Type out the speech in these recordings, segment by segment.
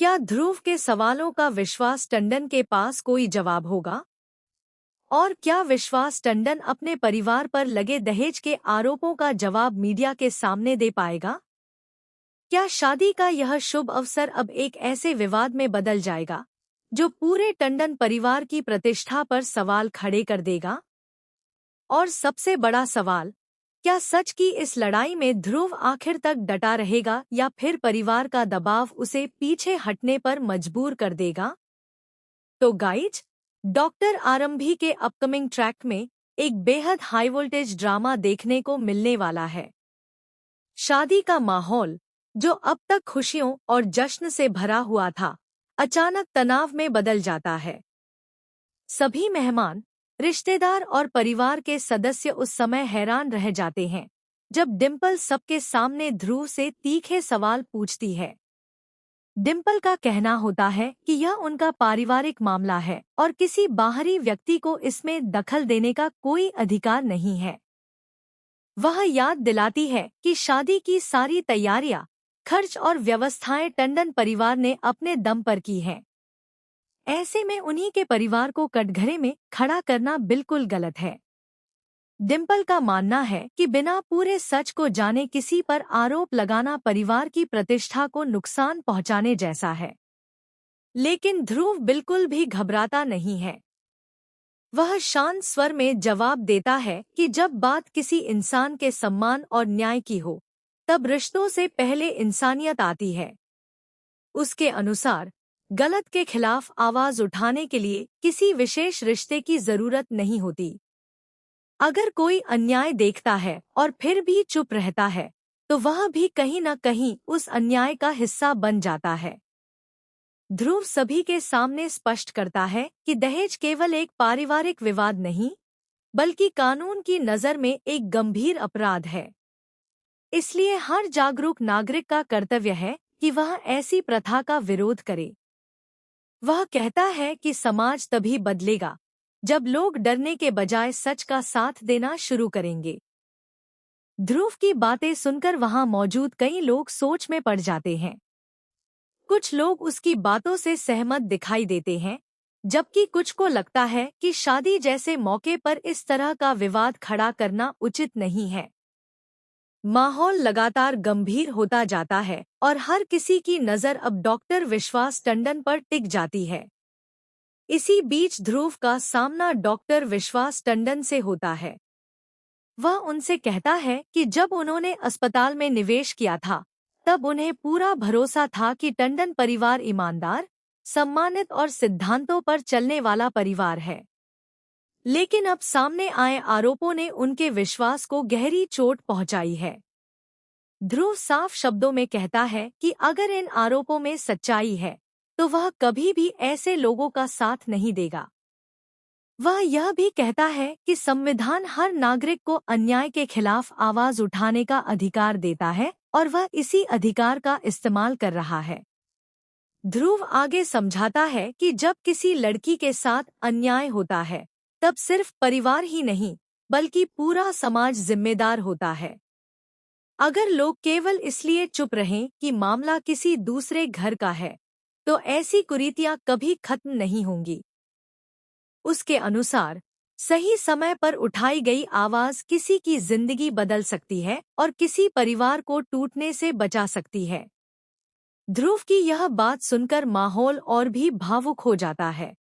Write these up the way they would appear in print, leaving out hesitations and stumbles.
क्या ध्रुव के सवालों का विश्वास टंडन के पास कोई जवाब होगा? और क्या विश्वास टंडन अपने परिवार पर लगे दहेज के आरोपों का जवाब मीडिया के सामने दे पाएगा? क्या शादी का यह शुभ अवसर अब एक ऐसे विवाद में बदल जाएगा जो पूरे टंडन परिवार की प्रतिष्ठा पर सवाल खड़े कर देगा? और सबसे बड़ा सवाल, क्या सच की इस लड़ाई में ध्रुव आखिर तक डटा रहेगा या फिर परिवार का दबाव उसे पीछे हटने पर मजबूर कर देगा? तो गाइज, डॉक्टर आरंभी के अपकमिंग ट्रैक में एक बेहद हाई वोल्टेज ड्रामा देखने को मिलने वाला है। शादी का माहौल, जो अब तक खुशियों और जश्न से भरा हुआ था, अचानक तनाव में बदल जाता है। सभी मेहमान, रिश्तेदार और परिवार के सदस्य उस समय हैरान रह जाते हैं जब डिम्पल सबके सामने ध्रुव से तीखे सवाल पूछती है। डिम्पल का कहना होता है कि यह उनका पारिवारिक मामला है और किसी बाहरी व्यक्ति को इसमें दखल देने का कोई अधिकार नहीं है। वह याद दिलाती है कि शादी की सारी तैयारियां, खर्च और व्यवस्थाएं टंडन परिवार ने अपने दम पर की हैं। ऐसे में उन्हीं के परिवार को कटघरे में खड़ा करना बिल्कुल गलत है। डिम्पल का मानना है कि बिना पूरे सच को जाने किसी पर आरोप लगाना परिवार की प्रतिष्ठा को नुकसान पहुंचाने जैसा है। लेकिन ध्रुव बिल्कुल भी घबराता नहीं है। वह शांत स्वर में जवाब देता है कि जब बात किसी इंसान के सम्मान और न्याय की हो, तब रिश्तों से पहले इंसानियत आती है। उसके अनुसार गलत के खिलाफ आवाज उठाने के लिए किसी विशेष रिश्ते की जरूरत नहीं होती। अगर कोई अन्याय देखता है और फिर भी चुप रहता है, तो वह भी कहीं न कहीं उस अन्याय का हिस्सा बन जाता है। ध्रुव सभी के सामने स्पष्ट करता है कि दहेज केवल एक पारिवारिक विवाद नहीं, बल्कि कानून की नज़र में एक गंभीर अपराध है। इसलिए हर जागरूक नागरिक का कर्तव्य है कि वह ऐसी प्रथा का विरोध करे। वह कहता है कि समाज तभी बदलेगा जब लोग डरने के बजाय सच का साथ देना शुरू करेंगे। ध्रुव की बातें सुनकर वहां मौजूद कई लोग सोच में पड़ जाते हैं। कुछ लोग उसकी बातों से सहमत दिखाई देते हैं, जबकि कुछ को लगता है कि शादी जैसे मौके पर इस तरह का विवाद खड़ा करना उचित नहीं है। माहौल लगातार गंभीर होता जाता है और हर किसी की नज़र अब डॉक्टर विश्वास टंडन पर टिक जाती है। इसी बीच ध्रुव का सामना डॉक्टर विश्वास टंडन से होता है। वह उनसे कहता है कि जब उन्होंने अस्पताल में निवेश किया था, तब उन्हें पूरा भरोसा था कि टंडन परिवार ईमानदार, सम्मानित और सिद्धांतों पर चलने वाला परिवार है। लेकिन अब सामने आए आरोपों ने उनके विश्वास को गहरी चोट पहुंचाई है। ध्रुव साफ शब्दों में कहता है कि अगर इन आरोपों में सच्चाई है, तो वह कभी भी ऐसे लोगों का साथ नहीं देगा। वह यह भी कहता है कि संविधान हर नागरिक को अन्याय के खिलाफ आवाज उठाने का अधिकार देता है और वह इसी अधिकार का इस्तेमाल कर रहा है। ध्रुव आगे समझाता है कि जब किसी लड़की के साथ अन्याय होता है, तब सिर्फ परिवार ही नहीं, बल्कि पूरा समाज जिम्मेदार होता है। अगर लोग केवल इसलिए चुप रहें कि मामला किसी दूसरे घर का है, तो ऐसी कुरीतियां कभी खत्म नहीं होंगी। उसके अनुसार सही समय पर उठाई गई आवाज किसी की जिंदगी बदल सकती है और किसी परिवार को टूटने से बचा सकती है। ध्रुव की यह बात सुनकर माहौल और भी भावुक हो जाता है।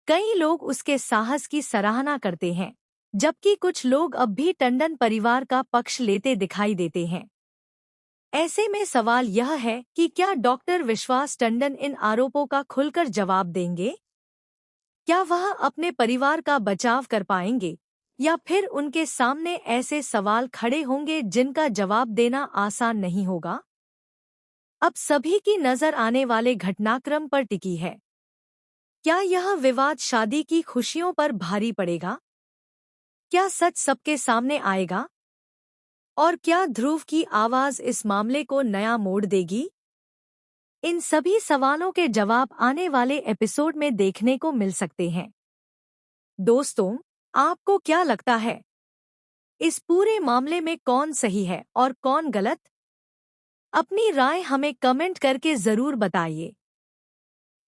कई लोग उसके साहस की सराहना करते हैं, जबकि कुछ लोग अब भी टंडन परिवार का पक्ष लेते दिखाई देते हैं। ऐसे में सवाल यह है कि क्या डॉक्टर विश्वास टंडन इन आरोपों का खुलकर जवाब देंगे? क्या वह अपने परिवार का बचाव कर पाएंगे, या फिर उनके सामने ऐसे सवाल खड़े होंगे जिनका जवाब देना आसान नहीं होगा? अब सभी की नजर आने वाले घटनाक्रम पर टिकी है। क्या यह विवाद शादी की खुशियों पर भारी पड़ेगा? क्या सच सबके सामने आएगा? और क्या ध्रुव की आवाज इस मामले को नया मोड़ देगी? इन सभी सवालों के जवाब आने वाले एपिसोड में देखने को मिल सकते हैं। दोस्तों, आपको क्या लगता है? इस पूरे मामले में कौन सही है और कौन गलत? अपनी राय हमें कमेंट करके जरूर बताइए।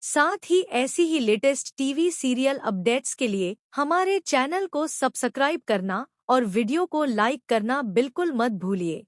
साथ ही ऐसी ही लेटेस्ट टीवी सीरियल अपडेट्स के लिए हमारे चैनल को सब्सक्राइब करना और वीडियो को लाइक करना बिल्कुल मत भूलिए।